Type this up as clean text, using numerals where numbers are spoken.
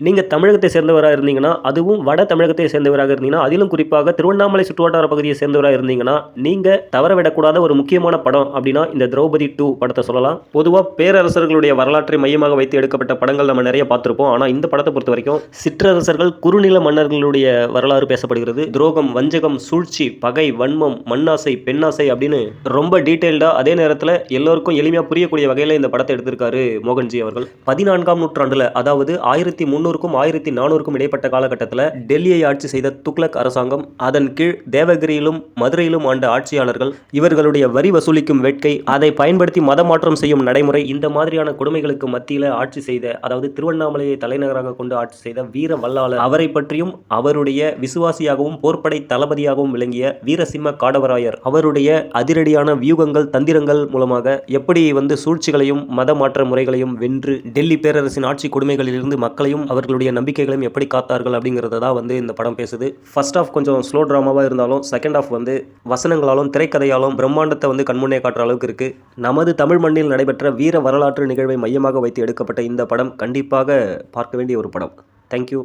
நீங்க தமிழகத்தை சேர்ந்தவரா இருந்தீங்கன்னா, அதுவும் வட தமிழகத்தை சேர்ந்தவராக இருந்தீங்கன்னா, அதிலும் குறிப்பாக திருவண்ணாமலை சுற்றுவட்டார பகுதியை சேர்ந்தவரா இருந்தீங்கன்னா, நீங்க தவற விடக்கூடாத ஒரு முக்கியமான படம் அப்டின்னா, இந்த திரௌபதி 2 படத்த சொல்லலாம். பொதுவா பேரரசர்களுடைய வரலாற்றை மையமாக வைத்து எடுக்கப்பட்ட படங்கள் நம்ம நெறைய பார்த்திருப்போம். ஆனா இந்த படத்த பொறுத்தவரைக்கும் சிற்றரசர்கள், குறுநில மன்னர்களுடைய வரலாறு பேசப்படுகிறது. துரோகம், வஞ்சகம், சூழ்ச்சி, பகை, வன்மம், மண்ணாசை, பெண்ணாசை அப்டின்னு ரொம்ப டீட்டெயில்டா அதே நேரத்துல எல்லோருக்கும் எளிமையா புரியக்கூடிய வகையில இந்த படத்த எடுத்திருக்காரு மோகன்ஜி அவர்கள். 14ஆம் நூற்றாண்டுல அதாவது 1300க்கும் 1400க்கும் இடைப்பட்ட காலகட்டத்தில் டெல்லியை ஆட்சி செய்த துக்ளக் அரசாங்கம், அதன் கீழ் தேவகிரியிலும் மதுரையிலும் ஆண்ட ஆட்சியாளர்கள், இவர்களுடைய வரி வசூலிக்கும் வேட்கை, அதை பயன்படுத்தி மதமாற்றம் செய்யும் நடைமுறை, இந்த மாதிரியான கொடுமைகளுக்கு மத்தியில் ஆட்சி செய்த, அதாவது திருவண்ணாமலையை தலைநகராக கொண்டு ஆட்சி செய்த வீர வல்லாளர், அவரை பற்றியும் அவருடைய விசுவாசியாகவும் போர்ப்படை தளபதியாகவும் விளங்கிய வீரசிம்ம காடவராயர், அவருடைய அதிரடியான வியூகங்கள், தந்திரங்கள் மூலமாக எப்படி சூழ்ச்சிகளையும் மதமாற்ற முறைகளையும் வென்று டெல்லி பேரரசின் ஆட்சி கொடுமைகளிலிருந்து மக்களையும் அவர்களுடைய நம்பிக்கைகளையும் எப்படி காத்தார்கள் அப்படிங்கிறத தான் இந்த படம் பேசுது. ஃபர்ஸ்ட் ஆஃப் கொஞ்சம் ஸ்லோ ட்ராமாவாக இருந்தாலும் செகண்ட் ஆஃப் வசனங்களாலும் திரைக்கதையாலும் பிரம்மாண்டத்தை கண்முன்னே காட்டுற அளவுக்கு இருக்குது. நமது தமிழ் மண்ணில் நடைபெற்ற வீர வரலாற்று நிகழ்வை மையமாக வைத்து எடுக்கப்பட்ட இந்த படம் கண்டிப்பாக பார்க்க வேண்டிய ஒரு படம். தேங்க்யூ.